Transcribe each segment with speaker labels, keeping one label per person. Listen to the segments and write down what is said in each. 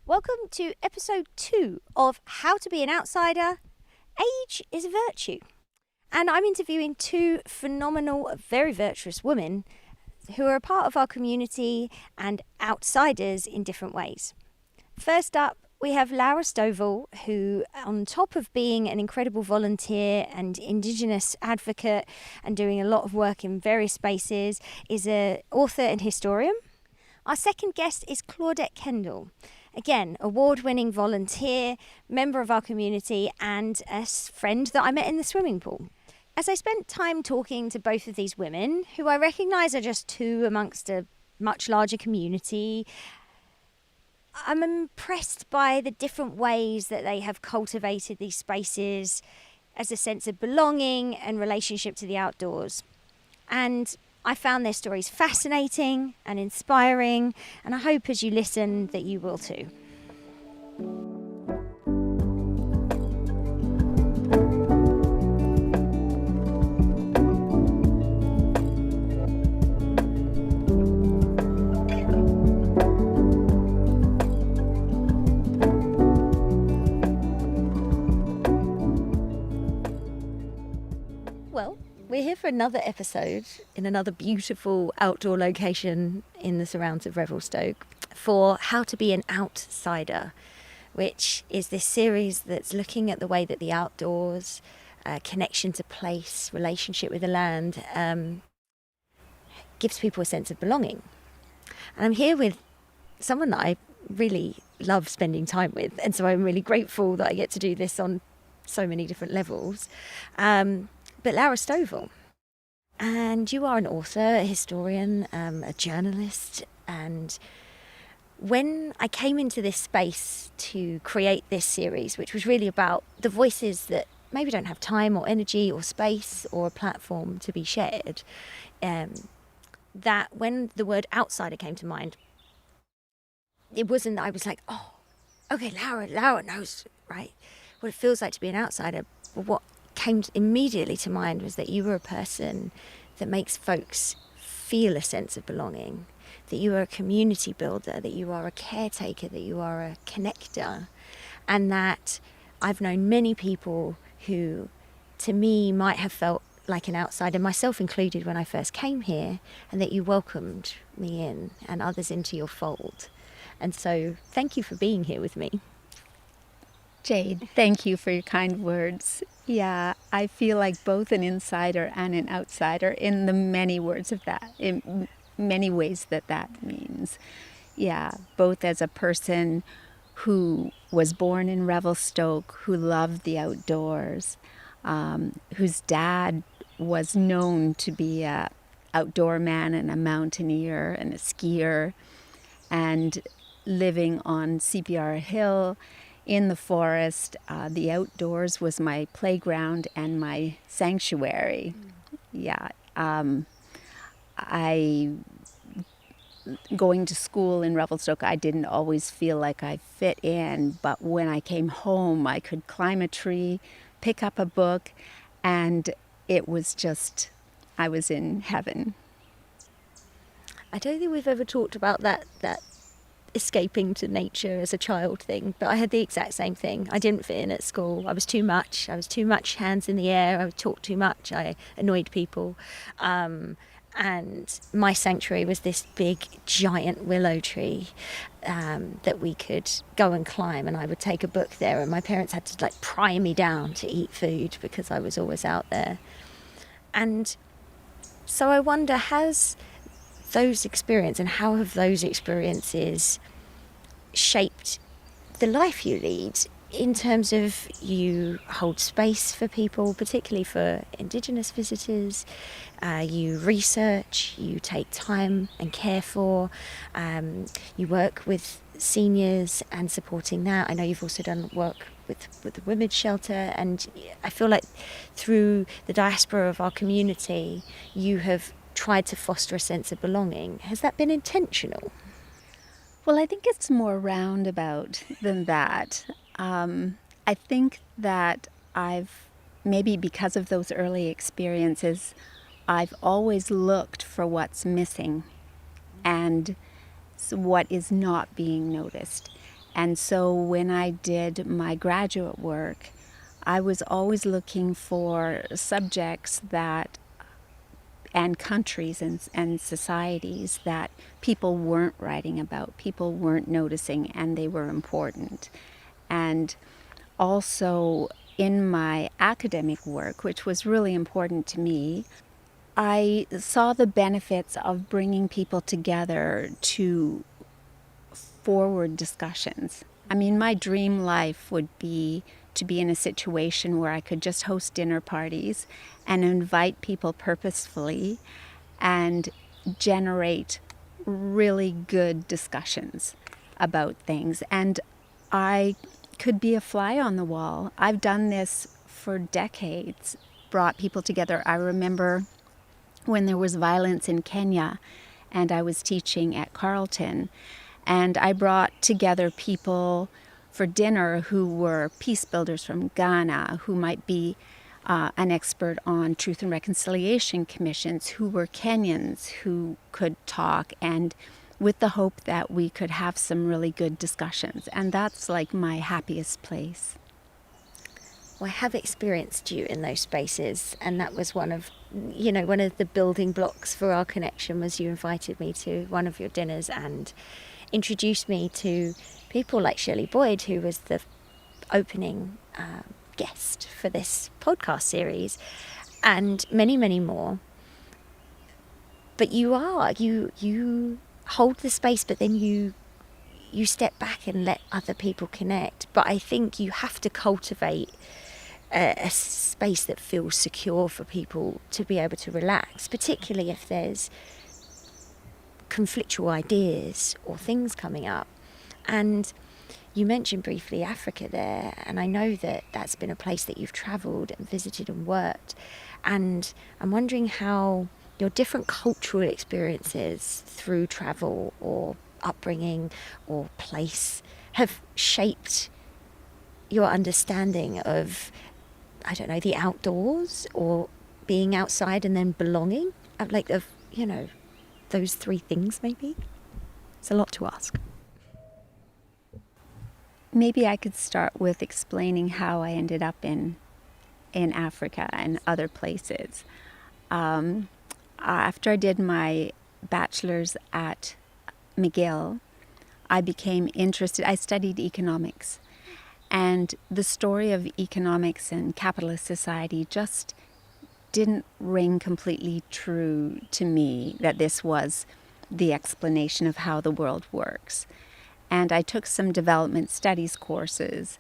Speaker 1: Welcome to episode 2 of How to Be an Outsider, Age is a Virtue. And I'm interviewing 2 phenomenal, very virtuous women who are a part of our community and outsiders in different ways. First up, we have Laura Stovall, who, on top of being an incredible volunteer and Indigenous advocate and doing a lot of work in various spaces, is an author and historian. Our second guest is Claudette Kendall. Again, award-winning volunteer, member of our community, and a friend that I met in the swimming pool. As I spent time talking to both of these women, who I recognise are just 2 amongst a much larger community, I'm impressed by the different ways that they have cultivated these spaces as a sense of belonging and relationship to the outdoors. And I found their stories fascinating and inspiring, and I hope as you listen that you will too. We're here for another episode in another beautiful outdoor location in the surrounds of Revelstoke for How to Be an Outsider, which is this series that's looking at the way that the outdoors, connection to place, relationship with the land, gives people a sense of belonging. And I'm here with someone that I really love spending time with, and so I'm really grateful that I get to do this on so many different levels. But Laura Stovall, and you are an author, a historian, a journalist, and when I came into this space to create this series, which was really about the voices that maybe don't have time or energy or space or a platform to be shared, that when the word outsider came to mind, it wasn't that I was like, oh, okay, Laura knows, right, what it feels like to be an outsider. But what came immediately to mind was that you were a person that makes folks feel a sense of belonging, that you are a community builder, that you are a caretaker, that you are a connector, and that I've known many people who, to me, might have felt like an outsider, myself included, when I first came here, and that you welcomed me in and others into your fold. And so thank you for being here with me.
Speaker 2: Jade, thank you for your kind words. Yeah, I feel like both an insider and an outsider in the many words of that, in many ways that means. Yeah, both as a person who was born in Revelstoke, who loved the outdoors, whose dad was known to be a outdoor man and a mountaineer and a skier, and living on CPR Hill, in the forest. The outdoors was my playground and my sanctuary. Yeah. Going to school in Revelstoke, I didn't always feel like I fit in, but when I came home, I could climb a tree, pick up a book, and it was just, I was in heaven.
Speaker 1: I don't think we've ever talked about that escaping to nature as a child thing, but I had the exact same thing. I didn't fit in at school. I was too much hands in the air. I talked too much. I annoyed people, and my sanctuary was this big giant willow tree that we could go and climb, and I would take a book there, and my parents had to pry me down to eat food because I was always out there. And so I wonder, has those experiences and how have those experiences shaped the life you lead in terms of you hold space for people, particularly for Indigenous visitors, you research, you take time and care for, you work with seniors and supporting that. I know you've also done work with the women's shelter, and I feel like through the diaspora of our community you have tried to foster a sense of belonging. Has that been intentional?
Speaker 2: Well, I think it's more roundabout than that. I think that I've, maybe because of those early experiences, I've always looked for what's missing and what is not being noticed. And so when I did my graduate work, I was always looking for subjects and countries and societies that people weren't writing about, people weren't noticing, and they were important. And also in my academic work, which was really important to me, I saw the benefits of bringing people together to forward discussions. I mean, my dream life would be to be in a situation where I could just host dinner parties and invite people purposefully and generate really good discussions about things. And I could be a fly on the wall. I've done this for decades, brought people together. I remember when there was violence in Kenya and I was teaching at Carleton, and I brought together people for dinner who were peace builders from Ghana, who might be an expert on truth and reconciliation commissions, who were Kenyans who could talk, and with the hope that we could have some really good discussions. And that's like my happiest place.
Speaker 1: Well, I have experienced you in those spaces, and that was one of the building blocks for our connection was you invited me to one of your dinners and introduced me to people like Shirley Boyd, who was the opening guest for this podcast series, and many, many more. But you hold the space, but then you step back and let other people connect. But I think you have to cultivate a space that feels secure for people to be able to relax, particularly if there's conflictual ideas or things coming up. And you mentioned briefly Africa there, and I know that that's been a place that you've travelled and visited and worked. And I'm wondering how your different cultural experiences through travel or upbringing or place have shaped your understanding of, I don't know, the outdoors or being outside and then belonging, those three things maybe? It's a lot to ask.
Speaker 2: Maybe I could start with explaining how I ended up in Africa and other places. After I did my bachelor's at McGill, I became interested. I studied economics, and the story of economics and capitalist society just didn't ring completely true to me, that this was the explanation of how the world works. And I took some development studies courses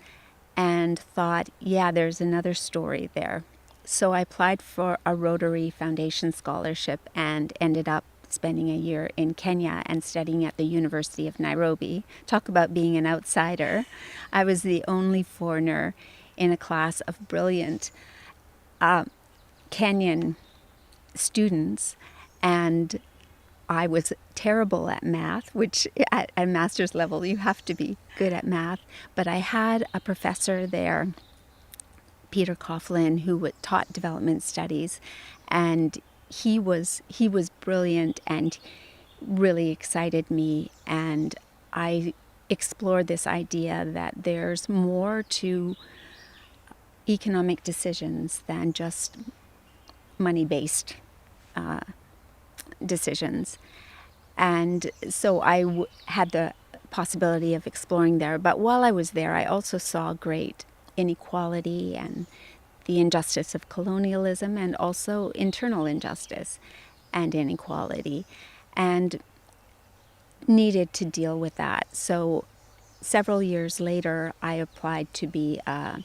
Speaker 2: and thought, yeah, there's another story there. So I applied for a Rotary Foundation scholarship and ended up spending a year in Kenya and studying at the University of Nairobi. Talk about being an outsider. I was the only foreigner in a class of brilliant Kenyan students, and I was terrible at math, which at a master's level you have to be good at math. But I had a professor there, Peter Coughlin, who taught development studies, and he was brilliant and really excited me. And I explored this idea that there's more to economic decisions than just money-based decisions. And so I had the possibility of exploring there. But while I was there, I also saw great inequality and the injustice of colonialism, and also internal injustice and inequality, and needed to deal with that. So several years later, I applied to be a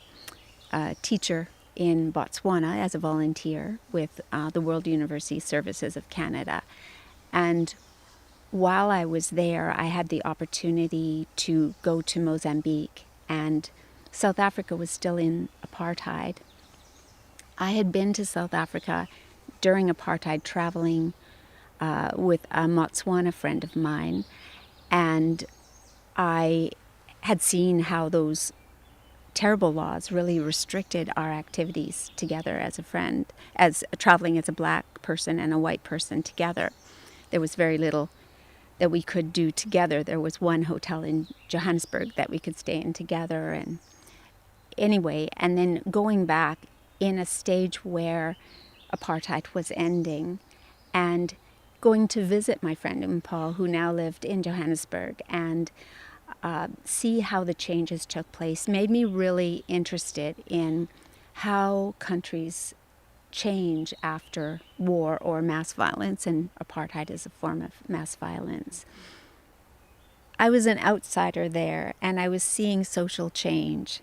Speaker 2: teacher in Botswana as a volunteer with the World University Services of Canada. And while I was there, I had the opportunity to go to Mozambique, and South Africa was still in apartheid. I had been to South Africa during apartheid, traveling with a Motswana friend of mine, and I had seen how those terrible laws really restricted our activities together as a friend, as traveling as a black person and a white person together. There was very little that we could do together. There was one hotel in Johannesburg that we could stay in together. And anyway, and then going back in a stage where apartheid was ending and going to visit my friend Paul, who now lived in Johannesburg, and see how the changes took place, made me really interested in how countries change after war or mass violence, and apartheid is a form of mass violence. I was an outsider there, and I was seeing social change.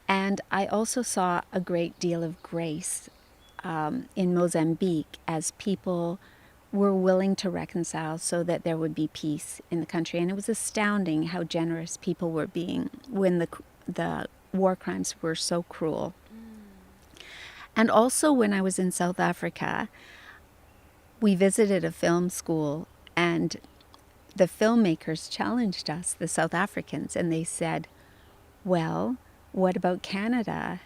Speaker 2: And I also saw a great deal of grace in Mozambique as people were willing to reconcile so that there would be peace in the country. And it was astounding how generous people were being when the war crimes were so cruel. And also when I was in South Africa, we visited a film school, and the filmmakers challenged us, the South Africans, and they said, well, what about Canada?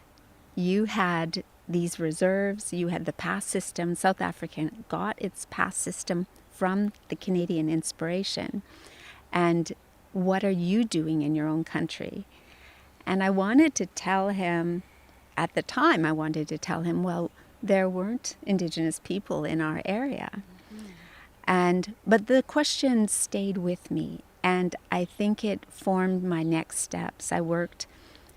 Speaker 2: You had these reserves, you had the pass system. South Africa got its pass system from the Canadian inspiration. And what are you doing in your own country? And I wanted to tell him, at the time, well, there weren't Indigenous people in our area. But the question stayed with me, and I think it formed my next steps. I worked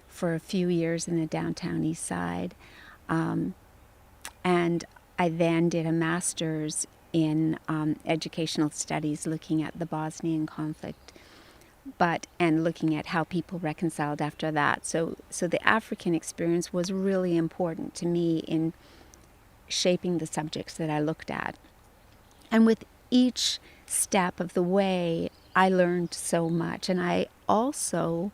Speaker 2: for a few years in the downtown East Side, and I then did a master's in educational studies looking at the Bosnian conflict, and looking at how people reconciled after that. So the African experience was really important to me in shaping the subjects that I looked at. And with each step of the way, I learned so much. And I also,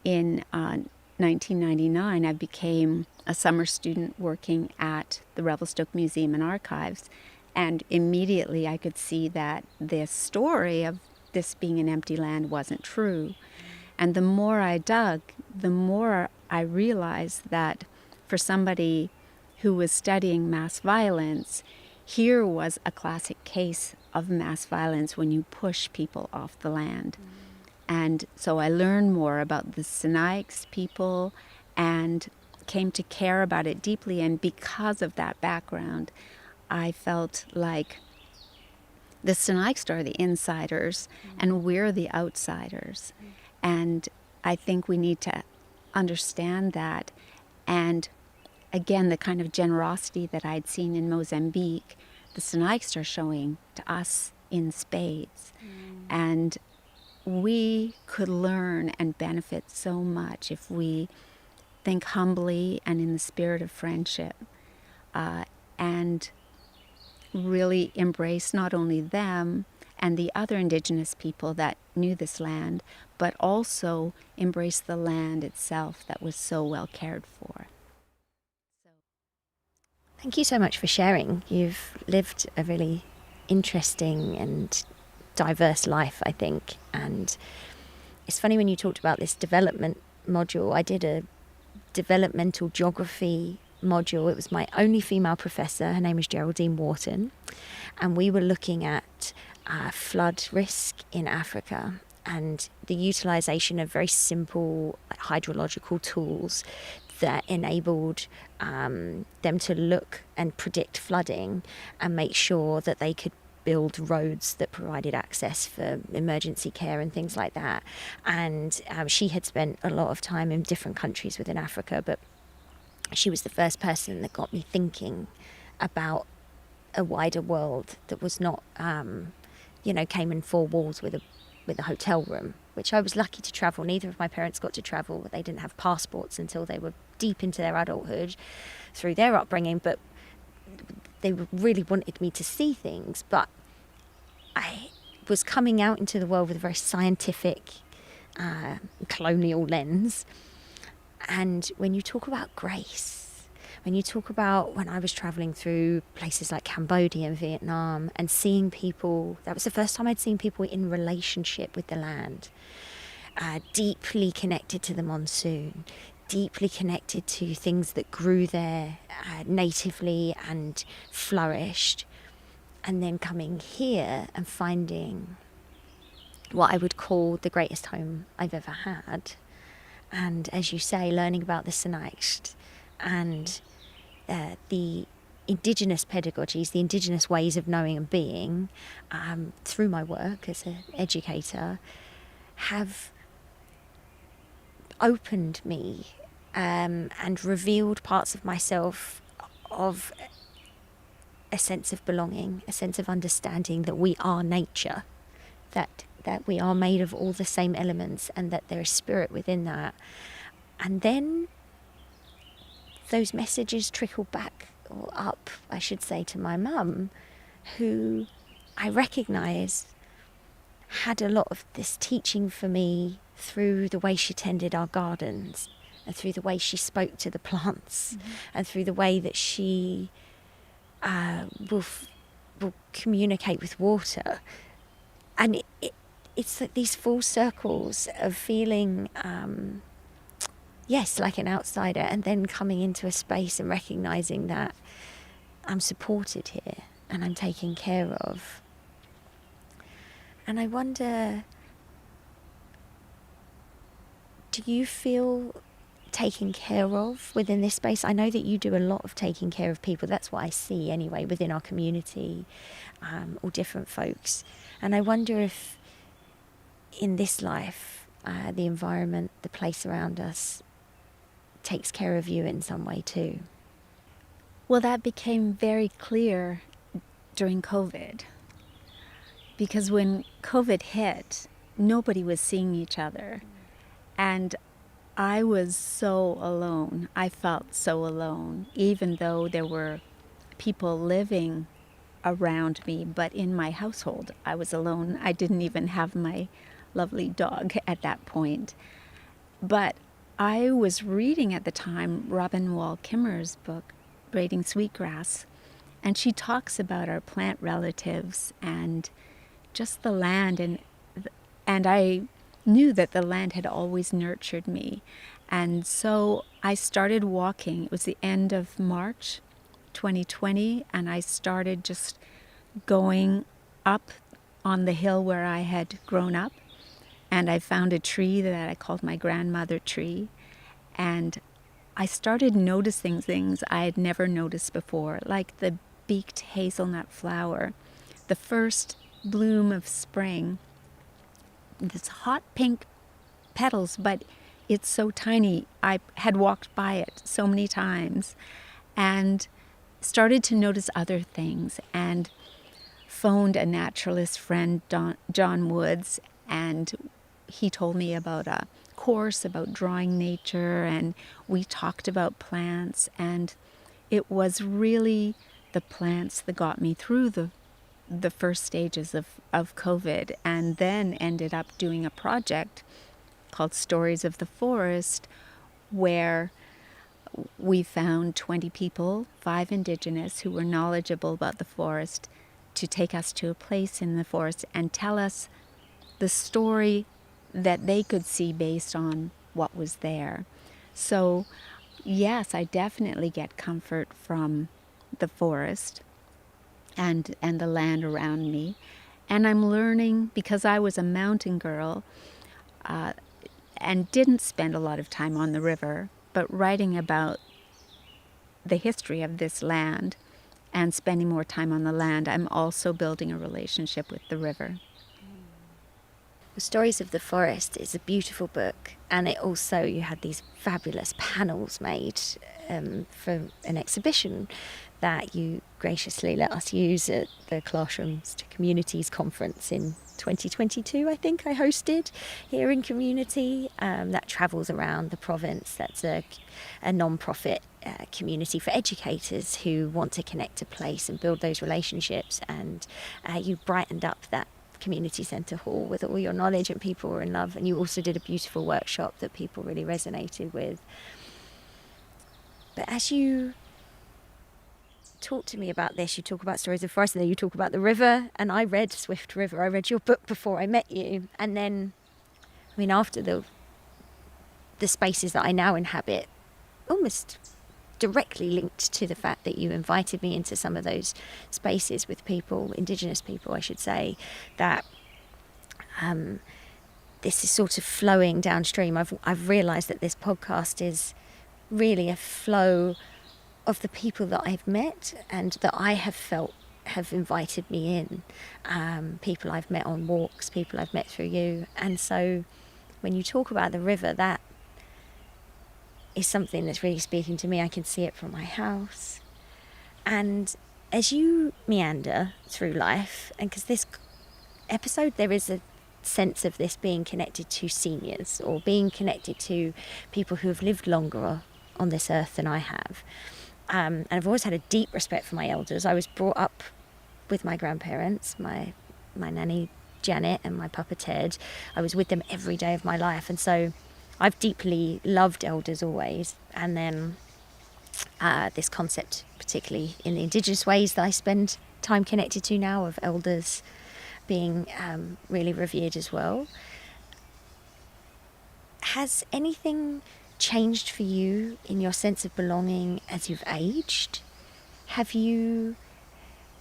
Speaker 2: in 1999, I became a summer student working at the Revelstoke Museum and Archives. And immediately I could see that this story of this being an empty land wasn't true. And the more I dug, the more I realized that for somebody who was studying mass violence, here was a classic case of mass violence when you push people off the land. And so I learned more about the Sinaiaks people and came to care about it deeply. And because of that background, I felt like the Sinaiaks are the insiders and we're the outsiders. And I think we need to understand that. And again, the kind of generosity that I'd seen in Mozambique, the Sinaiaks are showing to us in spades. And we could learn and benefit so much if we think humbly and in the spirit of friendship, and really embrace not only them and the other Indigenous people that knew this land, but also embrace the land itself that was so well cared for.
Speaker 1: Thank you so much for sharing. You've lived a really interesting and diverse life, I think. And it's funny when you talked about this development module. I did a developmental geography module. It was my only female professor. Her name is Geraldine Wharton. And we were looking at flood risk in Africa and the utilization of very simple hydrological tools that enabled them to look and predict flooding and make sure that they could build roads that provided access for emergency care and things like that. And she had spent a lot of time in different countries within Africa, but she was the first person that got me thinking about a wider world that was not, came in four walls with a hotel room, which I was lucky to travel. Neither of my parents got to travel. They didn't have passports until they were deep into their adulthood through their upbringing, but they really wanted me to see things. But I was coming out into the world with a very scientific, colonial lens. And when you talk about grace, when you talk about when I was traveling through places like Cambodia and Vietnam and seeing people, that was the first time I'd seen people in relationship with the land, deeply connected to the monsoon, deeply connected to things that grew there natively and flourished, and then coming here and finding what I would call the greatest home I've ever had. And as you say, learning about the Sinacht and the indigenous pedagogies, the indigenous ways of knowing and being, through my work as an educator, have opened me and revealed parts of myself of a sense of belonging, a sense of understanding that we are nature, that we are made of all the same elements, and that there is spirit within that. And then those messages trickle back, or up, I should say, to my mum, who I recognise had a lot of this teaching for me through the way she tended our gardens, and through the way she spoke to the plants, and through the way that she will communicate with water. And it's like these full circles of feeling, yes, like an outsider, and then coming into a space and recognising that I'm supported here and I'm taken care of. And I wonder, do you feel taken care of within this space? I know that you do a lot of taking care of people. That's what I see anyway within our community, or different folks. And I wonder if in this life, the environment, the place around us takes care of you in some way too.
Speaker 2: Well, that became very clear during COVID, because when COVID hit, nobody was seeing each other. And I was so alone. I felt so alone, even though there were people living around me. But in my household, I was alone. I didn't even have my lovely dog at that point. But I was reading at the time Robin Wall Kimmerer's book, Braiding Sweetgrass, and she talks about our plant relatives and just the land, and I knew that the land had always nurtured me. And so I started walking. It was the end of March 2020, and I started just going up on the hill where I had grown up, and I found a tree that I called my grandmother tree, and I started noticing things I had never noticed before, like the beaked hazelnut flower, the first bloom of spring, this hot pink petals, but it's so tiny. I had walked by it so many times and started to notice other things, and phoned a naturalist friend, John Woods, and he told me about a course about drawing nature, and we talked about plants, and it was really the plants that got me through the first stages of COVID, and then ended up doing a project called Stories of the Forest, where we found 20 people, 5 Indigenous, who were knowledgeable about the forest, to take us to a place in the forest and tell us the story that they could see based on what was there. So yes, I definitely get comfort from the forest and the land around me. And I'm learning, because I was a mountain girl and didn't spend a lot of time on the river, but writing about the history of this land and spending more time on the land, I'm also building a relationship with the river.
Speaker 1: The Stories of the Forest is a beautiful book, and it also, you had these fabulous panels made for an exhibition that you graciously let us use at the Classrooms to Communities conference in 2022, I think I hosted here in Community, that travels around the province. That's a non-profit community for educators who want to connect to place and build those relationships, and you brightened up that community centre hall with all your knowledge, and people were in love, and you also did a beautiful workshop that people really resonated with. But as you talk to me about this, you talk about Stories of the Forest, and then you talk about the river, and I read Swift River. I read your book before I met you, and then, I mean, after the the spaces that I now inhabit almost directly linked to the fact that you invited me into some of those spaces with people, Indigenous people, I should say, that this is sort of flowing downstream. I've realised that this podcast is really a flow of the people that I've met and that I have felt have invited me in. People I've met on walks, people I've met through you. And so when you talk about the river, that is something that's really speaking to me. I can see it from my house. And as you meander through life, and because this episode, there is a sense of this being connected to seniors or being connected to people who have lived longer on this earth than I have. And I've always had a deep respect for my elders. I was brought up with my grandparents, my nanny Janet and my papa Ted. I was with them every day of my life, and so I've deeply loved elders always. And then this concept, particularly in the Indigenous ways that I spend time connected to now, of elders being really revered as well. Has anything changed for you in your sense of belonging as you've aged?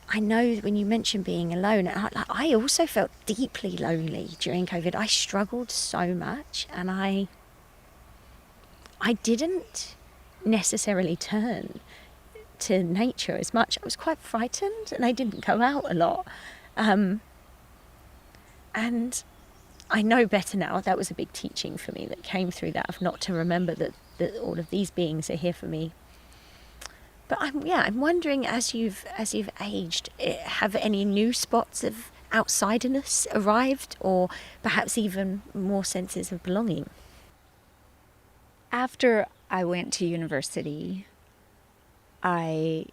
Speaker 1: I know when you mentioned being alone, I also felt deeply lonely during COVID. I struggled so much, and I didn't necessarily turn to nature as much. I was quite frightened, and I didn't go out a lot. And I know better now. That was a big teaching for me that came through that, of not to remember that all of these beings are here for me. But I'm wondering, as you've aged, have any new spots of outsiderness arrived, or perhaps even more senses of belonging?
Speaker 2: After I went to university, I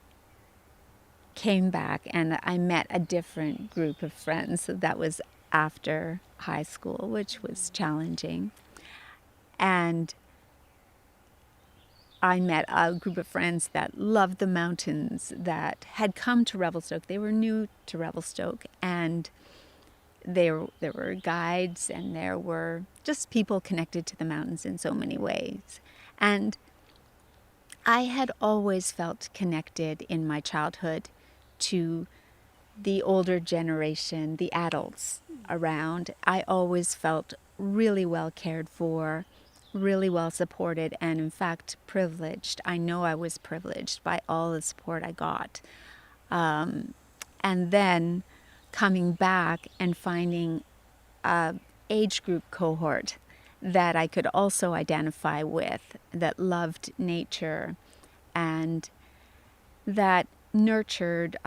Speaker 2: came back and I met a different group of friends. So that was after high school, which was challenging. And I met a group of friends that loved the mountains, that had come to Revelstoke. They were new to Revelstoke, and there were guides, and there were just people connected to the mountains in so many ways. And I had always felt connected in my childhood to the older generation, the adults around. I always felt really well cared for, really well supported, and in fact privileged. I know I was privileged by all the support I got. And then coming back and finding a age group cohort that I could also identify with, that loved nature and that nurtured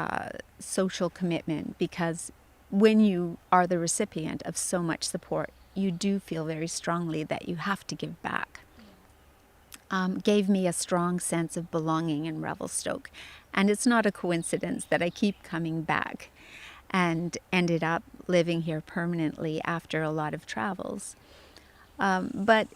Speaker 2: social commitment, because when you are the recipient of so much support, you do feel very strongly that you have to give back. Gave me a strong sense of belonging in Revelstoke. And it's not a coincidence that I keep coming back and ended up living here permanently after a lot of travels. But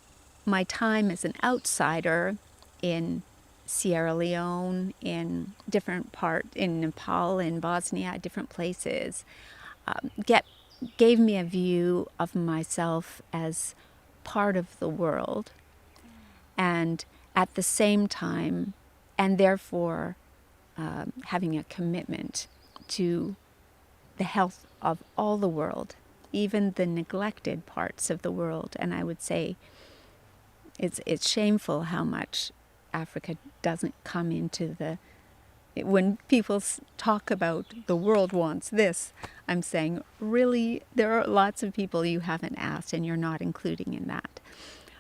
Speaker 2: my time as an outsider in Sierra Leone, in different in Nepal, in Bosnia, different places, gave me a view of myself as part of the world, and at the same time, and therefore having a commitment to the health of all the world, even the neglected parts of the world. And I would say it's shameful how much Africa doesn't come into when people talk about the world wants this, I'm saying, really, there are lots of people you haven't asked and you're not including in that.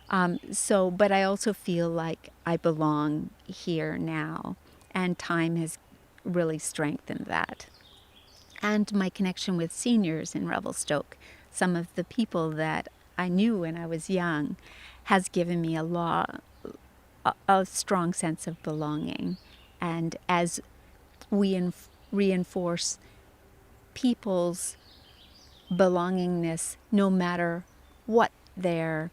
Speaker 2: But I also feel like I belong here now, and time has really strengthened that. And my connection with seniors in Revelstoke, some of the people that I knew when I was young, has given me a strong sense of belonging. And as we reinforce people's belongingness, no matter what their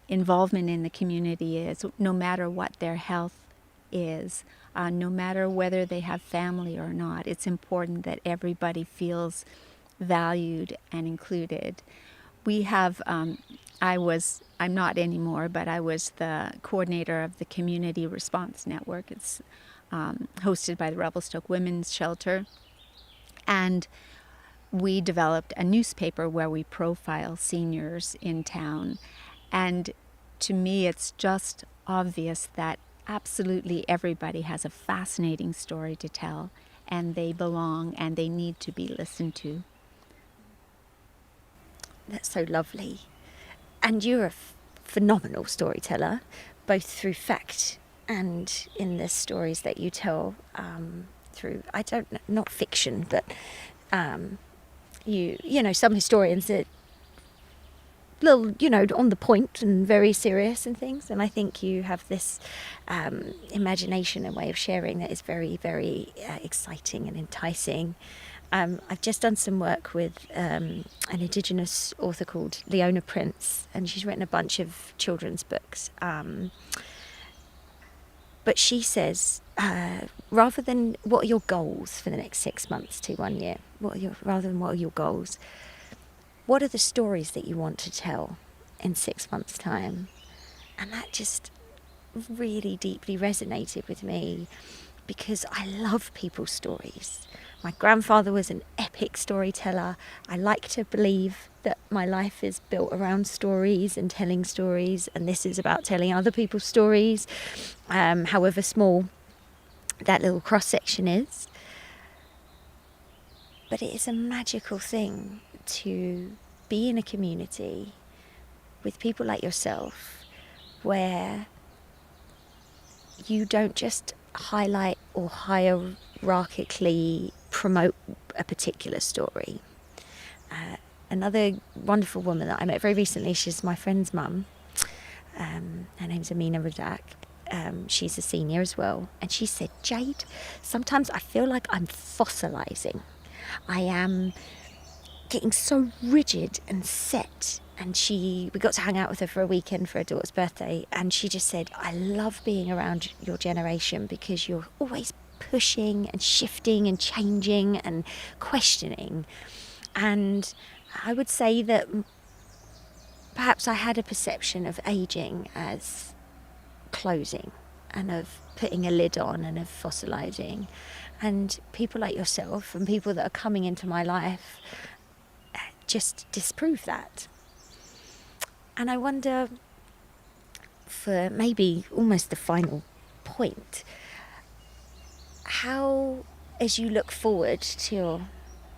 Speaker 2: involvement in the community is, no matter what their health is, no matter whether they have family or not, it's important that everybody feels valued and included. We have I'm not anymore, but I was the coordinator of the Community Response Network. It's hosted by the Revelstoke Women's Shelter. And we developed a newspaper where we profile seniors in town. And to me, it's just obvious that absolutely everybody has a fascinating story to tell, and they belong and they need to be listened to.
Speaker 1: That's so lovely. And you're a phenomenal storyteller, both through fact and in the stories that you tell through, not fiction, but you know, some historians are little, on the point and very serious and things. And I think you have this imagination and way of sharing that is very, very exciting and enticing. I've just done some work with an Indigenous author called Leona Prince, and she's written a bunch of children's books. But she says, rather than what are your goals for the next 6 months to 1 year, rather than what are your goals, what are the stories that you want to tell in 6 months' time? And that just really deeply resonated with me, because I love people's stories. My grandfather was an epic storyteller. I like to believe that my life is built around stories and telling stories, and this is about telling other people's stories, however small that little cross-section is. But it is a magical thing to be in a community with people like yourself, where you don't just highlight or hierarchically promote a particular story. Another wonderful woman that I met very recently, she's my friend's mum. Her name's Amina Razak. She's a senior as well. And she said, Jade, sometimes I feel like I'm fossilizing. I am getting so rigid and set. And we got to hang out with her for a weekend for her daughter's birthday. And she just said, I love being around your generation, because you're always pushing and shifting and changing and questioning. And I would say that perhaps I had a perception of aging as closing and of putting a lid on and of fossilizing. And people like yourself and people that are coming into my life just disprove that. And I wonder, for maybe almost the final point, how, as you look forward to your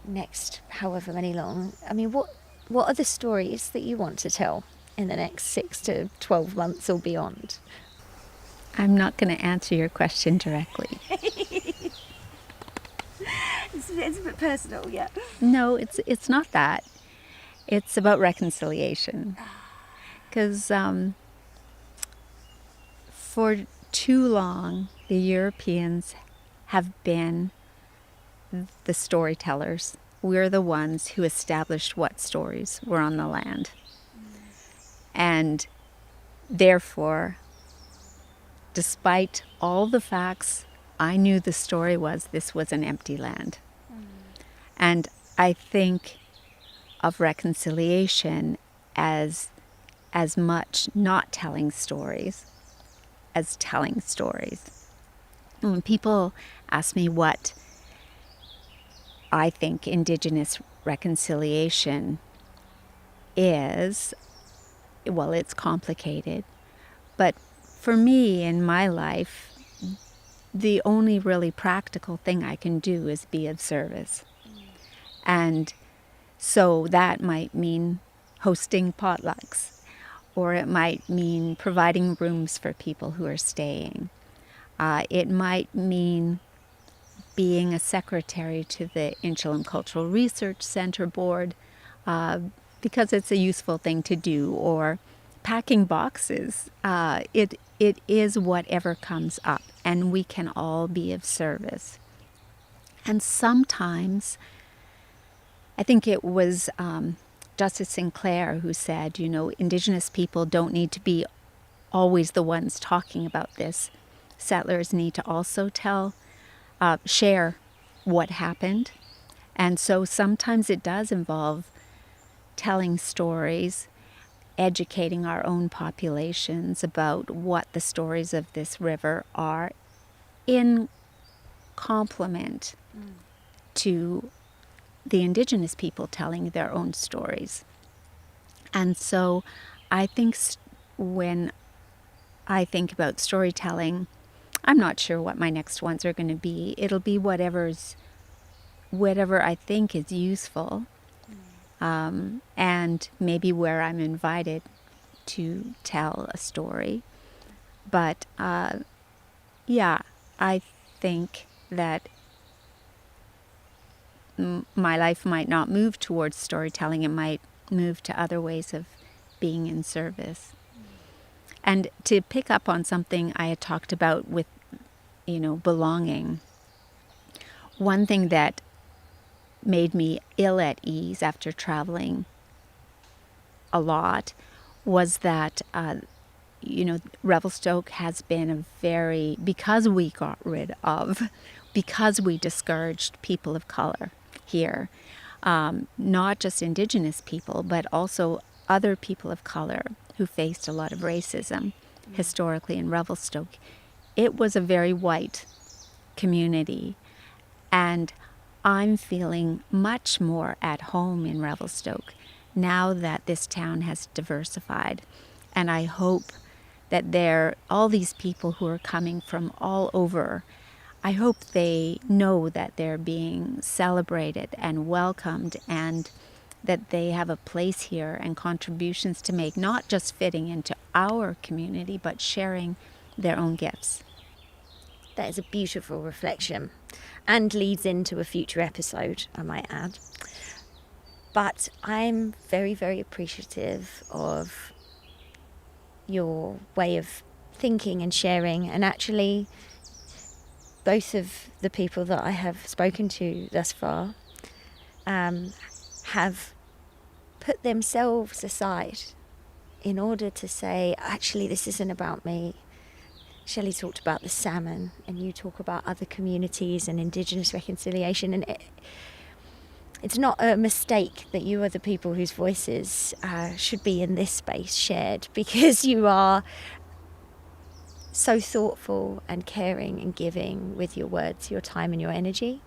Speaker 1: next however many long, I mean, what are the stories that you want to tell in the next 6 to 12 months or beyond?
Speaker 2: I'm not going to answer your question directly.
Speaker 1: It's a bit personal, yeah.
Speaker 2: No, it's not that. It's about reconciliation. Because for too long, the Europeans have been the storytellers. We're the ones who established what stories were on the land. And therefore, despite all the facts, I knew the story was this was an empty land. And I think of reconciliation as much not telling stories as telling stories. And when people ask me what I think Indigenous reconciliation is, well, it's complicated. But for me, in my life, the only really practical thing I can do is be of service. And so that might mean hosting potlucks, or it might mean providing rooms for people who are staying. It might mean being a secretary to the Inchilum Cultural Research Centre Board, because it's a useful thing to do, or packing boxes. It is whatever comes up, and we can all be of service. And sometimes, I think it was Justice Sinclair who said, Indigenous people don't need to be always the ones talking about this. Settlers need to also share what happened. And so sometimes it does involve telling stories educating our own populations about what the stories of this river are in complement to the Indigenous people telling their own stories. And so I think when I think about storytelling, I'm not sure what my next ones are going to be. It'll be whatever I think is useful, and maybe where I'm invited to tell a story. But yeah, I think that my life might not move towards storytelling. It might move to other ways of being in service. And to pick up on something I had talked about with, belonging, one thing that made me ill at ease after traveling a lot was that, Revelstoke has been because we discouraged people of color here, not just Indigenous people, but also other people of color who faced a lot of racism historically in Revelstoke. It was a very white community, and I'm feeling much more at home in Revelstoke now that this town has diversified. And I hope that all these people who are coming from all over, I hope they know that they're being celebrated and welcomed, and that they have a place here and contributions to make, not just fitting into our community, but sharing their own gifts.
Speaker 1: That is a beautiful reflection and leads into a future episode, I might add. But I'm very, very appreciative of your way of thinking and sharing, and actually both of the people that I have spoken to thus far have put themselves aside in order to say, actually, this isn't about me. Shelley talked about the salmon, and you talk about other communities and Indigenous reconciliation, and it's not a mistake that you are the people whose voices should be in this space shared, because you are so thoughtful and caring and giving with your words, your time and your energy.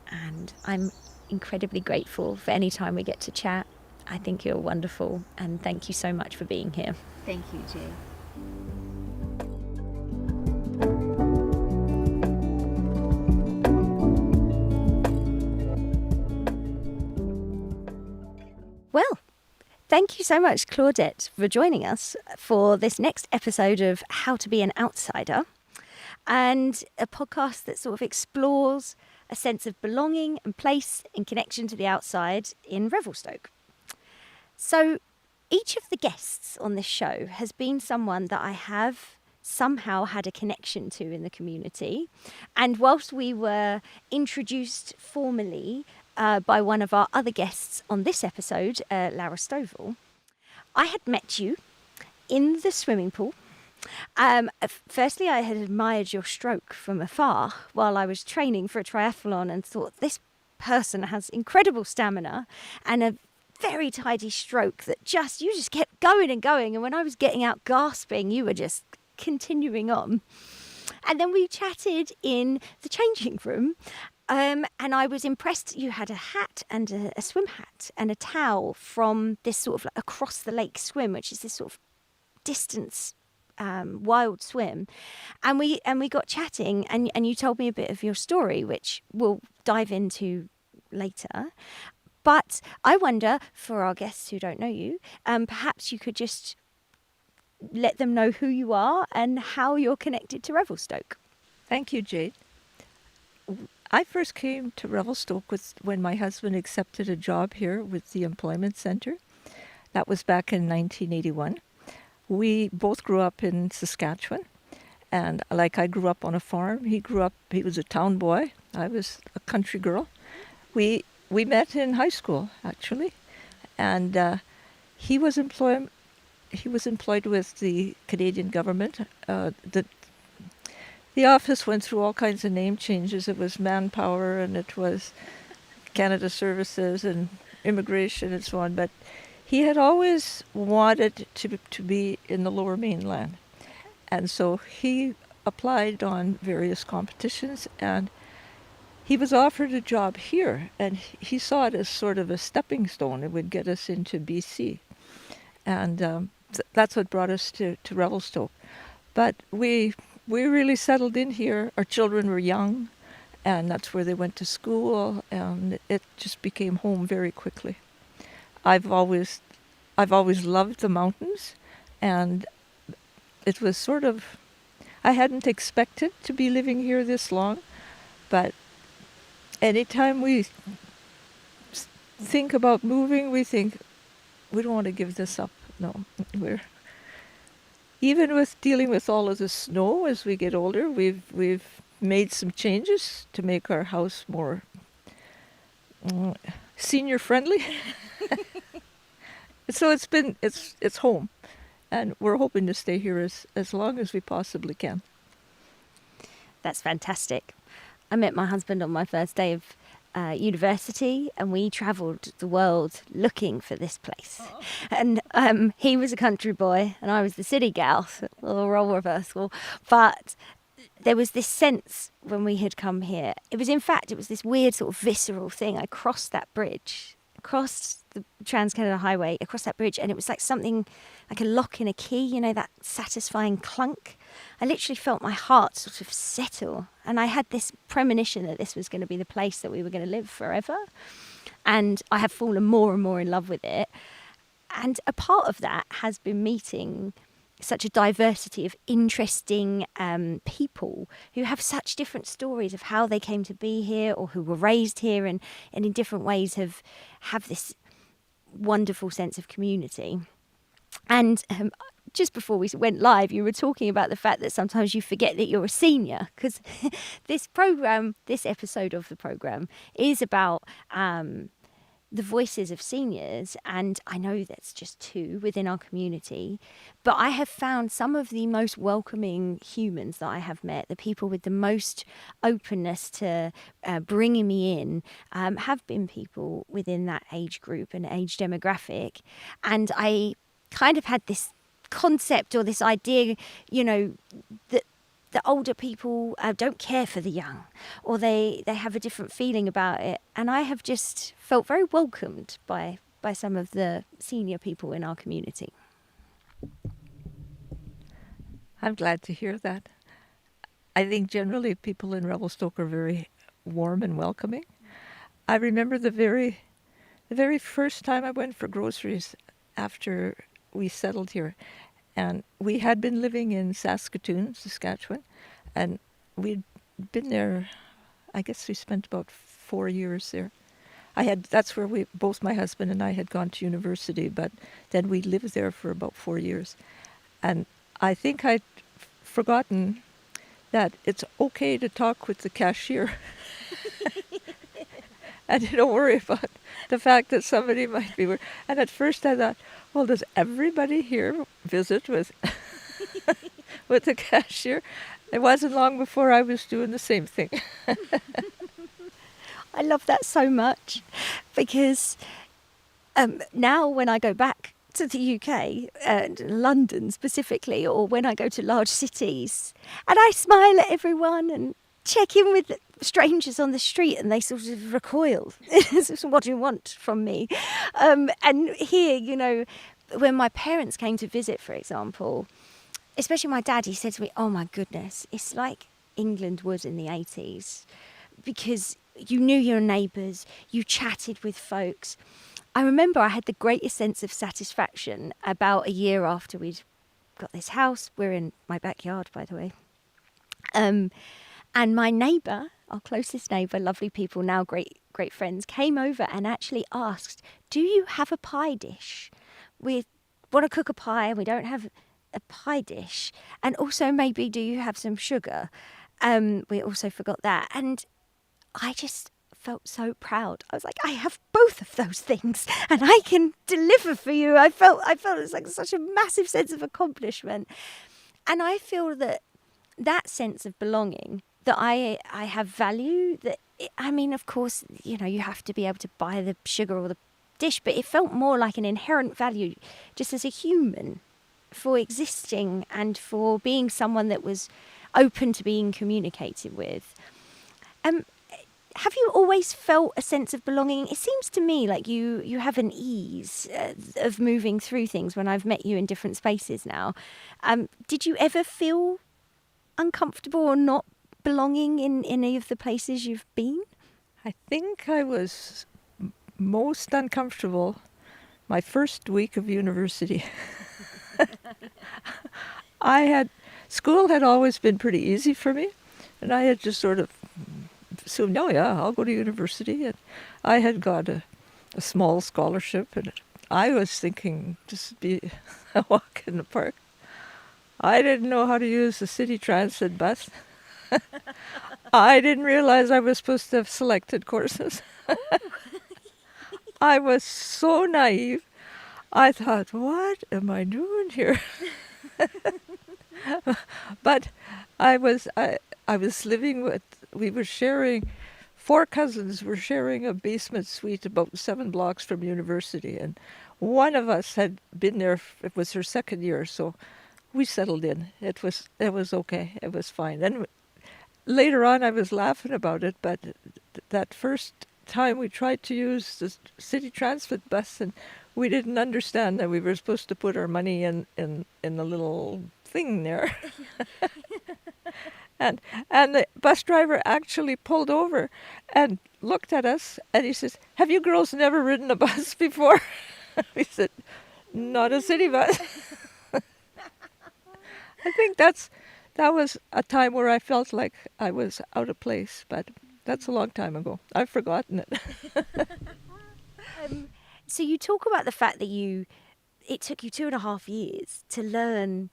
Speaker 1: And I'm incredibly grateful for any time we get to chat. I think you're wonderful, and thank you so much for being here.
Speaker 2: Thank you, Jade.
Speaker 1: Well, thank you so much, Claudette, for joining us for this next episode of How to Be an Outsider, and a podcast that sort of explores a sense of belonging and place in connection to the outside in Revelstoke. So each of the guests on this show has been someone that I have somehow had a connection to in the community. And whilst we were introduced formally by one of our other guests on this episode, Laura Stovall, I had met you in the swimming pool. Firstly, I had admired your stroke from afar while I was training for a triathlon, and thought, this person has incredible stamina and a very tidy stroke that you just kept going and going. And when I was getting out gasping, you were just continuing on. And then we chatted in the changing room, and I was impressed. You had a hat and a swim hat and a towel from this sort of like across the lake swim, which is this sort of distance wild swim. And we got chatting, and you told me a bit of your story, which we'll dive into later. But I wonder, for our guests who don't know you, perhaps you could just let them know who you are and how you're connected to Revelstoke.
Speaker 3: Thank you, Jade. I first came to Revelstoke when my husband accepted a job here with the Employment Centre. That was back in 1981. We both grew up in Saskatchewan, and like I grew up on a farm, he was a town boy, I was a country girl. We met in high school, actually, and he was employed with the Canadian government. The office went through all kinds of name changes. It was Manpower, and it was Canada Services and Immigration and so on, but he had always wanted to be in the Lower Mainland. And so he applied on various competitions, and he was offered a job here, and he saw it as sort of a stepping stone. It would get us into BC. And that's what brought us to Revelstoke. But we really settled in here. Our children were young, and that's where they went to school, and it just became home very quickly. I've always loved the mountains, and it was sort of, I hadn't expected to be living here this long, but anytime we think about moving, we think, we don't want to give this up. No, even with dealing with all of the snow as we get older, we've made some changes to make our house more senior friendly. So it's home, and we're hoping to stay here as long as we possibly can.
Speaker 1: That's fantastic. I met my husband on my first day of university, and we travelled the world looking for this place. And he was a country boy and I was the city gal, a little role reversal. But there was this sense when we had come here. It was this weird sort of visceral thing. I crossed that bridge, crossed the Trans-Canada Highway, across that bridge, and it was like something, like a lock in a key, you know, that satisfying clunk. I literally felt my heart sort of settle, and I had this premonition that this was going to be the place that we were going to live forever. And I have fallen more and more in love with it. And a part of that has been meeting such a diversity of interesting people who have such different stories of how they came to be here, or who were raised here, and in different ways have this wonderful sense of community. And just before we went live, you were talking about the fact that sometimes you forget that you're a senior, because this episode of the program is about the voices of seniors, and I know that's just 2 within our community, but I have found some of the most welcoming humans that I have met, the people with the most openness to bringing me in, have been people within that age group and age demographic. And I kind of had this concept or this idea, you know, that the older people don't care for the young, or they have a different feeling about it. And I have just felt very welcomed by some of the senior people in our community.
Speaker 3: I'm glad to hear that. I think generally people in Revelstoke are very warm and welcoming. I remember the very first time I went for groceries after we settled here. And we had been living in Saskatoon, Saskatchewan, and we'd been there, I guess we spent about 4 years there. That's where both my husband and I had gone to university, but then we lived there for about 4 years. And I think I'd forgotten that it's okay to talk with the cashier. And you don't worry about the fact that somebody might be. And at first I thought, well, does everybody here visit with with the cashier? It wasn't long before I was doing the same thing.
Speaker 1: I love that so much, because now when I go back to the UK, and London specifically, or when I go to large cities, and I smile at everyone and check in with strangers on the street, and they sort of recoil. What do you want from me? And here, you know, when my parents came to visit, for example, especially my dad, he said to me, oh my goodness, it's like England was in the 80s, because you knew your neighbours, you chatted with folks. I remember I had the greatest sense of satisfaction about a year after we'd got this house. We're in my backyard, by the way. And my neighbour, our closest neighbour, lovely people, now great friends, came over and actually asked, do you have a pie dish? We want to cook a pie and we don't have a pie dish. And also, maybe, do you have some sugar? We also forgot that. And I just felt so proud. I was like, I have both of those things and I can deliver for you. I felt it's like such a massive sense of accomplishment. And I feel that sense of belonging, that I have value, that, I mean, of course, you know, you have to be able to buy the sugar or the dish, but it felt more like an inherent value just as a human for existing and for being someone that was open to being communicated with. Have you always felt a sense of belonging? It seems to me like you have an ease of moving through things when I've met you in different spaces now. Did you ever feel uncomfortable or not belonging in any of the places you've been?
Speaker 3: I think I was most uncomfortable my first week of university. School had always been pretty easy for me, and I had just sort of assumed, oh yeah, I'll go to university. And I had got a small scholarship, and I was thinking just be a walk in the park. I didn't know how to use the city transit bus. I didn't realize I was supposed to have selected courses. I was so naive. I thought, what am I doing here? But I was living with, we were sharing, 4 cousins were sharing a basement suite about 7 blocks from university. And one of us had been there, it was her second year, so we settled in. It was okay, it was fine. And later on I was laughing about it, but that first time we tried to use the city transit bus, and we didn't understand that we were supposed to put our money in the little thing there. and the bus driver actually pulled over and looked at us, and he says, "Have you girls never ridden a bus before?" We said, "Not a city bus." I think that was a time where I felt like I was out of place, but that's a long time ago. I've forgotten it.
Speaker 1: So you talk about the fact that it took you 2.5 years to learn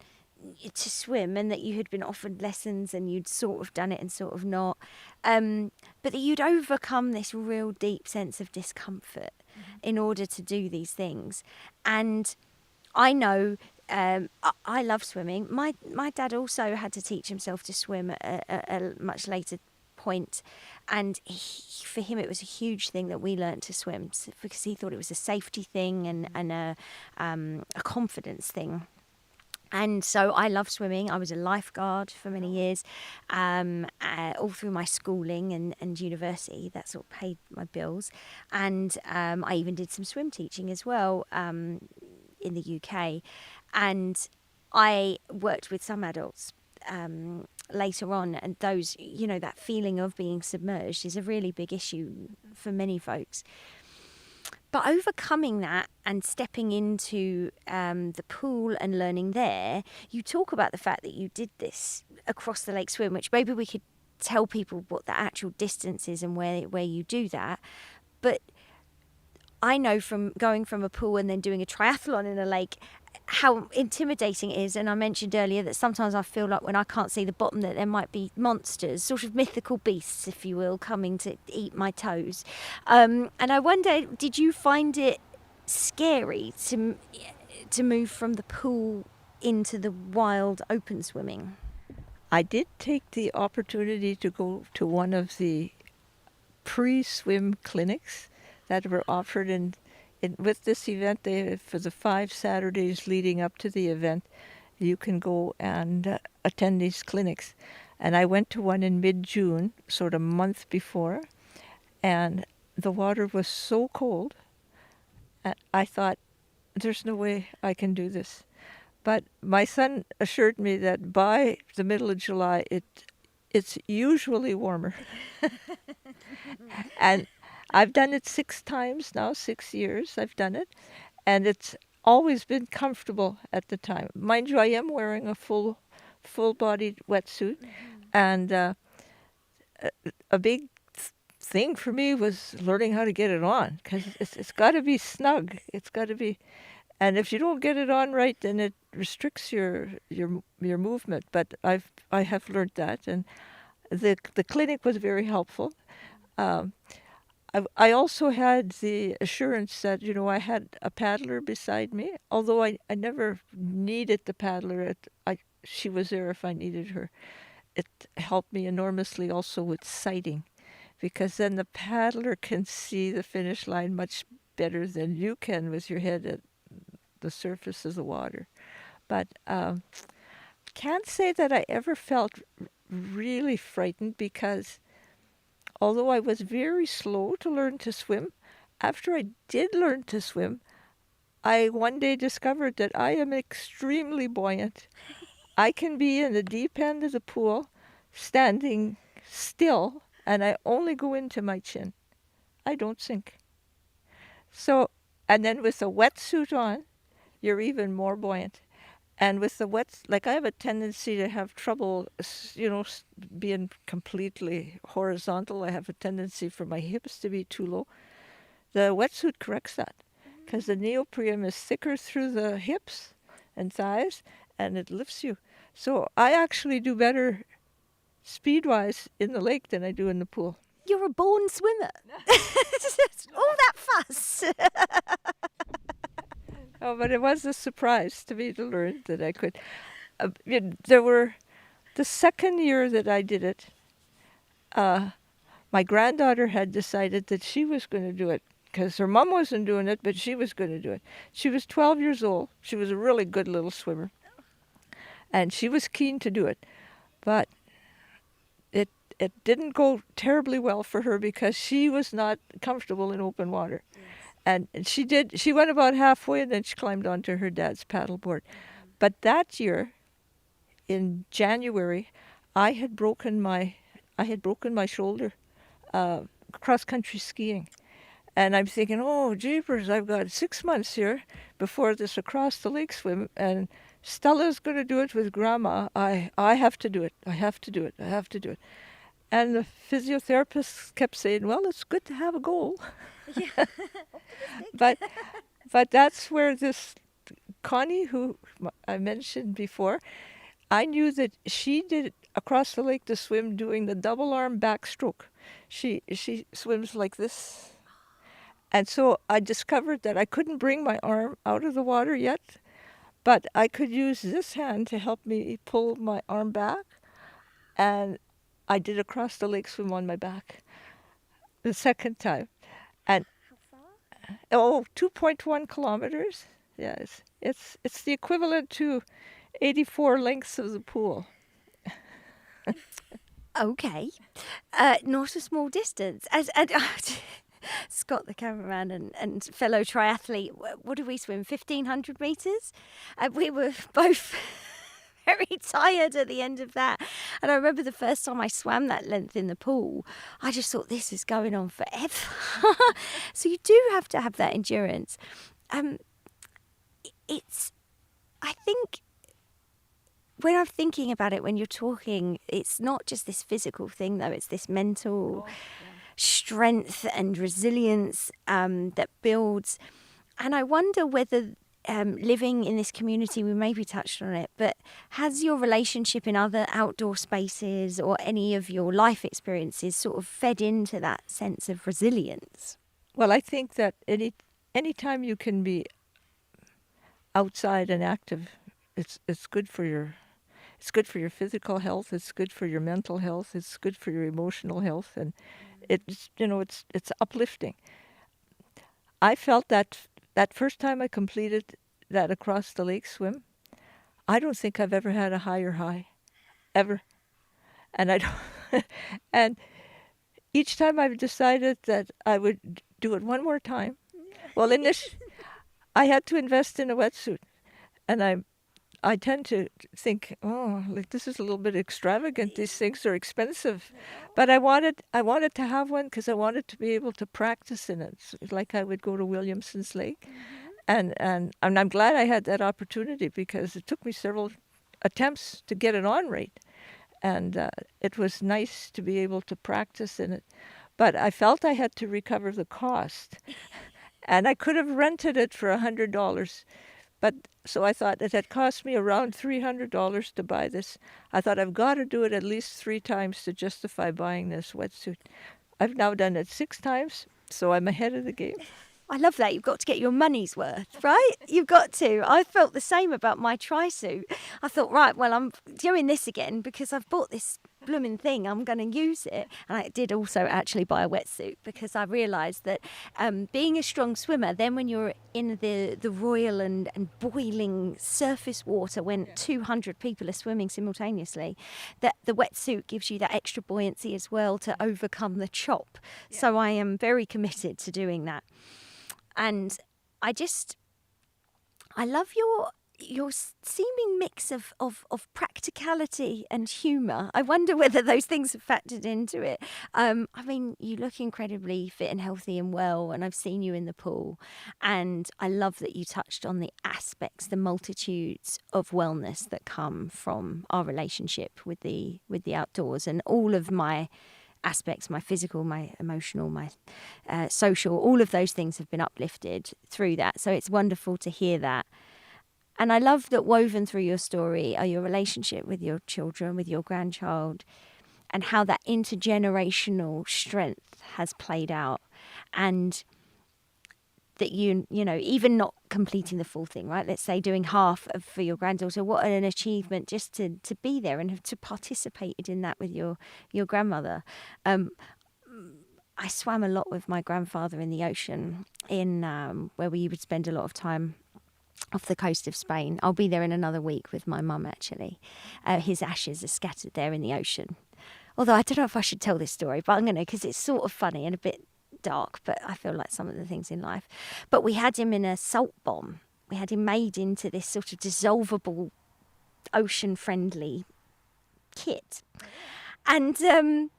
Speaker 1: to swim, and that you had been offered lessons and you'd sort of done it and sort of not, but that you'd overcome this real deep sense of discomfort in order to do these things. And I know I love swimming. My dad also had to teach himself to swim at a much later point, and for him it was a huge thing that we learnt to swim, because he thought it was a safety thing and a confidence thing. And so I love swimming. I was a lifeguard for many years, all through my schooling and university. That sort of paid my bills. And I even did some swim teaching as well in the UK. And I worked with some adults later on, and those, that feeling of being submerged is a really big issue for many folks. But overcoming that and stepping into the pool and learning there, you talk about the fact that you did this across the lake swim, which maybe we could tell people what the actual distance is and where you do that. But I know from going from a pool and then doing a triathlon in a lake how intimidating it is. And I mentioned earlier that sometimes I feel like when I can't see the bottom that there might be monsters, sort of mythical beasts, if you will, coming to eat my toes. And I wonder, did you find it scary to move from the pool into the wild open swimming?
Speaker 3: I did take the opportunity to go to one of the pre-swim clinics that were offered with this event. For the 5 Saturdays leading up to the event, you can go and attend these clinics. And I went to one in mid-June, sort of a month before, and the water was so cold, I thought, there's no way I can do this. But my son assured me that by the middle of July, it's usually warmer. And I've done it 6 times now, 6 years I've done it, and it's always been comfortable at the time. Mind you, I am wearing a full-bodied wetsuit, and a big thing for me was learning how to get it on, because it's got to be snug. It's got to be, and if you don't get it on right, then it restricts your movement. But I have learned that, and the clinic was very helpful. I also had the assurance that, I had a paddler beside me, although I never needed the paddler. She was there if I needed her. It helped me enormously also with sighting, because then the paddler can see the finish line much better than you can with your head at the surface of the water. But can't say that I ever felt really frightened, because although I was very slow to learn to swim, after I did learn to swim, I one day discovered that I am extremely buoyant. I can be in the deep end of the pool, standing still, and I only go into my chin. I don't sink. So, and then with a wetsuit on, you're even more buoyant. And with the like I have a tendency to have trouble, being completely horizontal. I have a tendency for my hips to be too low. The wetsuit corrects that, because the neoprene is thicker through the hips and thighs, and it lifts you. So I actually do better speed-wise in the lake than I do in the pool.
Speaker 1: You're a born swimmer. All that fuss.
Speaker 3: Oh, but it was a surprise to me to learn that I could. There were, the second year that I did it, my granddaughter had decided that she was going to do it, because her mom wasn't doing it, but she was going to do it. She was 12 years old. She was a really good little swimmer. And she was keen to do it. But it didn't go terribly well for her, because she was not comfortable in open water. Yes. And she went about halfway, and then she climbed onto her dad's paddleboard. But that year, in January, I had broken my shoulder cross-country skiing. And I'm thinking, oh, jeepers, I've got 6 months here before this across-the-lake swim, and Stella's going to do it with Grandma. I have to do it. I have to do it. I have to do it. And the physiotherapist kept saying, well, it's good to have a goal.
Speaker 1: Yeah.
Speaker 3: But that's where this Connie, who I mentioned before, I knew that she did across the lake to swim doing the double arm backstroke. She swims like this. And so I discovered that I couldn't bring my arm out of the water yet, but I could use this hand to help me pull my arm back. And I did across the lake swim on my back the second time. And
Speaker 1: how far?
Speaker 3: 2.1 kilometers. Yes. It's the equivalent to 84 lengths of the pool.
Speaker 1: Okay. Not a small distance. Scott, the cameraman and fellow triathlete, what did we swim? 1,500 metres? We were both very tired at the end of that. And I remember the first time I swam that length in the pool, I just thought, this is going on forever. So you do have to have that endurance. I think, when I'm thinking about it, when you're talking, it's not just this physical thing, though. It's this mental strength and resilience that builds. And I wonder whether living in this community, we maybe touched on it, but has your relationship in other outdoor spaces or any of your life experiences sort of fed into that sense of resilience?
Speaker 3: Well, I think that any time you can be outside and active, it's good for your physical health, it's good for your mental health, it's good for your emotional health, and it's uplifting. I felt that first time I completed that across the lake swim, I don't think I've ever had a higher high, ever. And I don't and each time I've decided that I would do it one more time. Well, in this, I had to invest in a wetsuit, and I tend to think, this is a little bit extravagant. These things are expensive, but I wanted to have one because I wanted to be able to practice in it, like I would go to Williamson's Lake, and I'm glad I had that opportunity, because it took me several attempts to get it on right, and it was nice to be able to practice in it, but I felt I had to recover the cost, and I could have rented it for $100. But so I thought it had cost me around $300 to buy this. I thought I've got to do it at least 3 times to justify buying this wetsuit. I've now done it 6 times, so I'm ahead of the game.
Speaker 1: I love that. You've got to get your money's worth, right? You've got to. I felt the same about my tri-suit. I thought, right, well, I'm doing this again because I've bought this blooming thing, I'm going to use it. And I did also actually buy a wetsuit because I realised that being a strong swimmer, then when you're in the royal and boiling surface water when 200 people are swimming simultaneously, that the wetsuit gives you that extra buoyancy as well to overcome the chop. So I am very committed to doing that. And I love your seeming mix of practicality and humour. I wonder whether those things have factored into it. I mean, you look incredibly fit and healthy and well, and I've seen you in the pool. And I love that you touched on the aspects, the multitudes of wellness that come from our relationship with the outdoors, and all of my aspects, my physical, my emotional, my social, all of those things have been uplifted through that. So it's wonderful to hear that. And I love that woven through your story are your relationship with your children, with your grandchild, and how that intergenerational strength has played out. And that you know, even not completing the full thing, right? Let's say doing half for your granddaughter, what an achievement just to be there and have to participated in that with your grandmother. I swam a lot with my grandfather in the ocean in where we would spend a lot of time off the coast of Spain. I'll be there in another week with my mum, actually. His ashes are scattered there in the ocean. Although I don't know if I should tell this story, but I'm going to, because it's sort of funny and a bit dark, but I feel like some of the things in life. But we had him in a salt bomb. We had him made into this sort of dissolvable, ocean-friendly kit. And,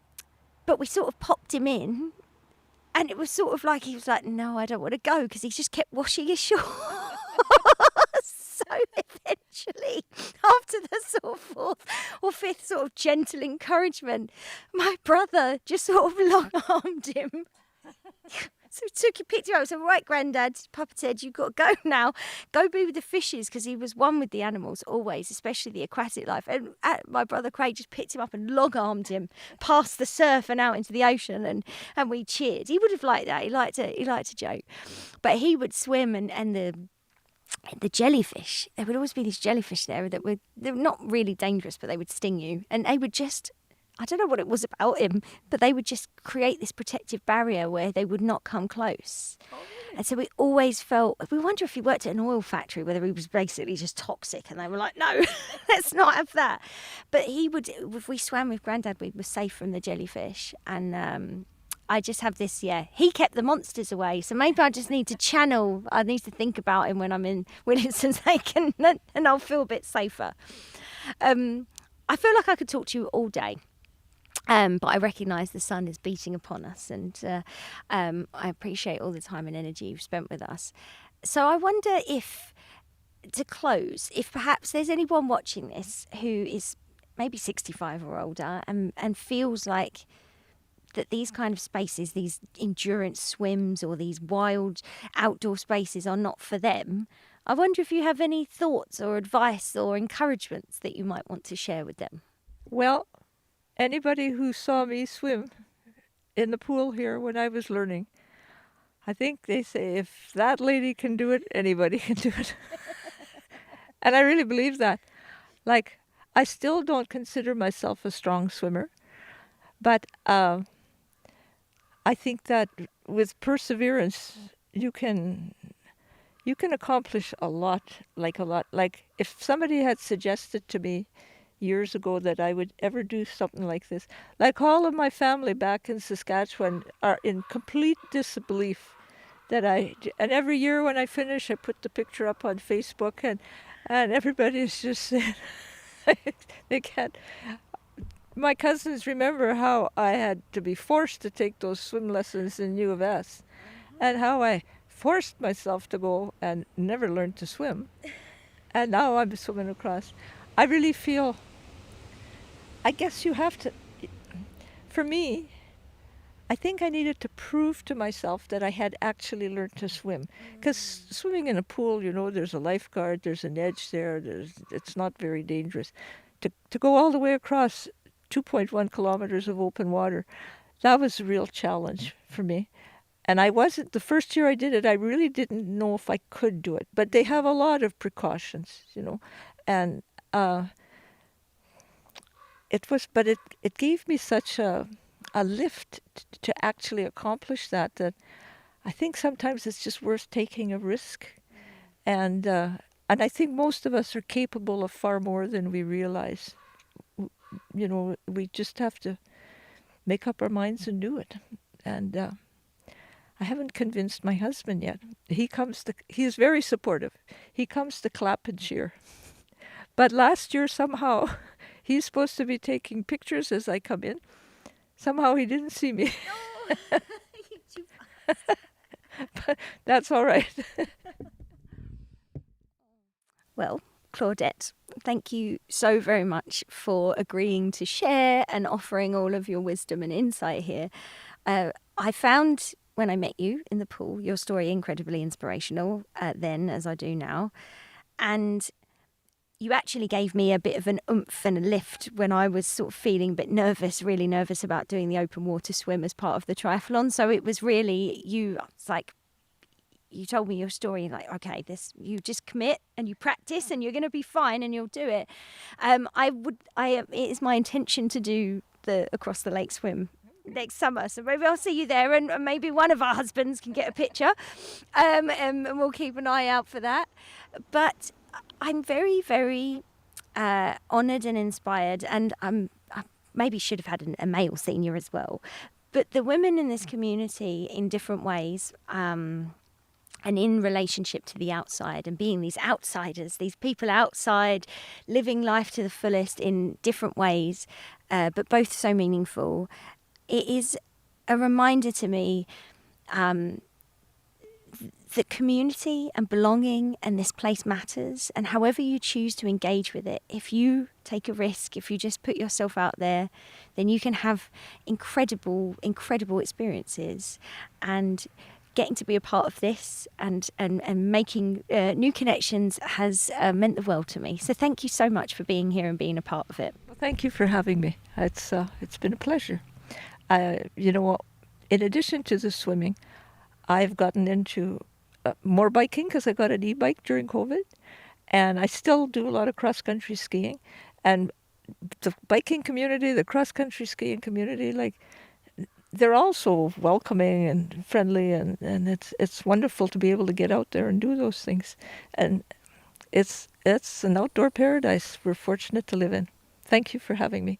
Speaker 1: but we sort of popped him in, and it was sort of like, he was like, no, I don't want to go, because he just kept washing his shore. So eventually, after the sort of fourth or fifth sort of gentle encouragement, my brother just sort of long-armed him. So he picked him up and said, right, Grandad, Papa Ted, you've got to go now. Go be with the fishes, because he was one with the animals always, especially the aquatic life. And my brother Craig just picked him up and long-armed him past the surf and out into the ocean, and we cheered. He would have liked that. He liked to joke. But he would swim, and the jellyfish, there would always be these jellyfish there that they're not really dangerous, but they would sting you. And they would just, I don't know what it was about him, but they would just create this protective barrier where they would not come close. Oh, really? And so we always felt, we wonder if he worked at an oil factory, whether he was basically just toxic, and they were like, no, let's not have that. But he would, if we swam with Grandad, we were safe from the jellyfish. And I just have this, he kept the monsters away. So maybe I just need to think about him when I'm in Williamson's Lake, and I'll feel a bit safer. I feel like I could talk to you all day. But I recognise the sun is beating upon us, and I appreciate all the time and energy you've spent with us. So I wonder if, to close, if perhaps there's anyone watching this who is maybe 65 or older and feels like that these kind of spaces, these endurance swims or these wild outdoor spaces are not for them. I wonder if you have any thoughts or advice or encouragements that you might want to share with them.
Speaker 3: Well, anybody who saw me swim in the pool here when I was learning, I think they say, if that lady can do it, anybody can do it. And I really believe that. Like, I still don't consider myself a strong swimmer, but I think that with perseverance, you can accomplish a lot. Like if somebody had suggested to me years ago that I would ever do something like this, like all of my family back in Saskatchewan are in complete disbelief that and every year when I finish, I put the picture up on Facebook, and everybody's just saying they can't. My cousins remember how I had to be forced to take those swim lessons in U of S, and how I forced myself to go and never learned to swim. And now I'm swimming across. I really feel, I guess you have to, for me, I think I needed to prove to myself that I had actually learned to swim. Because swimming in a pool, there's a lifeguard, there's an edge there, it's not very dangerous. To go all the way across 2.1 kilometers of open water, that was a real challenge for me. And the first year I did it, I really didn't know if I could do it. But they have a lot of precautions, and it gave me such a lift to actually accomplish that I think sometimes it's just worth taking a risk, and I think most of us are capable of far more than we realize. You know, we just have to make up our minds and do it. And I haven't convinced my husband yet. He is very supportive. He comes to clap and cheer. But last year somehow, he's supposed to be taking pictures as I come in. Somehow he didn't see me.
Speaker 1: No.
Speaker 3: But that's all right.
Speaker 1: Well, Claudette, thank you so very much for agreeing to share and offering all of your wisdom and insight here. I found when I met you in the pool, your story incredibly inspirational then, as I do now. And you actually gave me a bit of an oomph and a lift when I was sort of feeling a bit nervous, really nervous about doing the open water swim as part of the triathlon. So it was really it's like, you told me your story, like, okay, you just commit and you practice and you're going to be fine and you'll do it. It is my intention to do the across the lake swim next summer. So maybe I'll see you there, and maybe one of our husbands can get a picture, and we'll keep an eye out for that. But I'm very, very honoured and inspired, and I maybe should have had a male senior as well. But the women in this community in different ways, and in relationship to the outside, and being these outsiders, these people outside, living life to the fullest in different ways, but both so meaningful. It is a reminder to me that community and belonging and this place matters, and however you choose to engage with it, if you take a risk, if you just put yourself out there, then you can have incredible experiences. And getting to be a part of this and making new connections has meant the world to me. So thank you so much for being here and being a part of it.
Speaker 3: Well, thank you for having me. It's been a pleasure. In addition to the swimming, I've gotten into more biking because I got an e-bike during COVID, and I still do a lot of cross-country skiing. And the biking community, the cross-country skiing community, they're all so welcoming and friendly, and it's wonderful to be able to get out there and do those things. And it's an outdoor paradise we're fortunate to live in. Thank you for having me.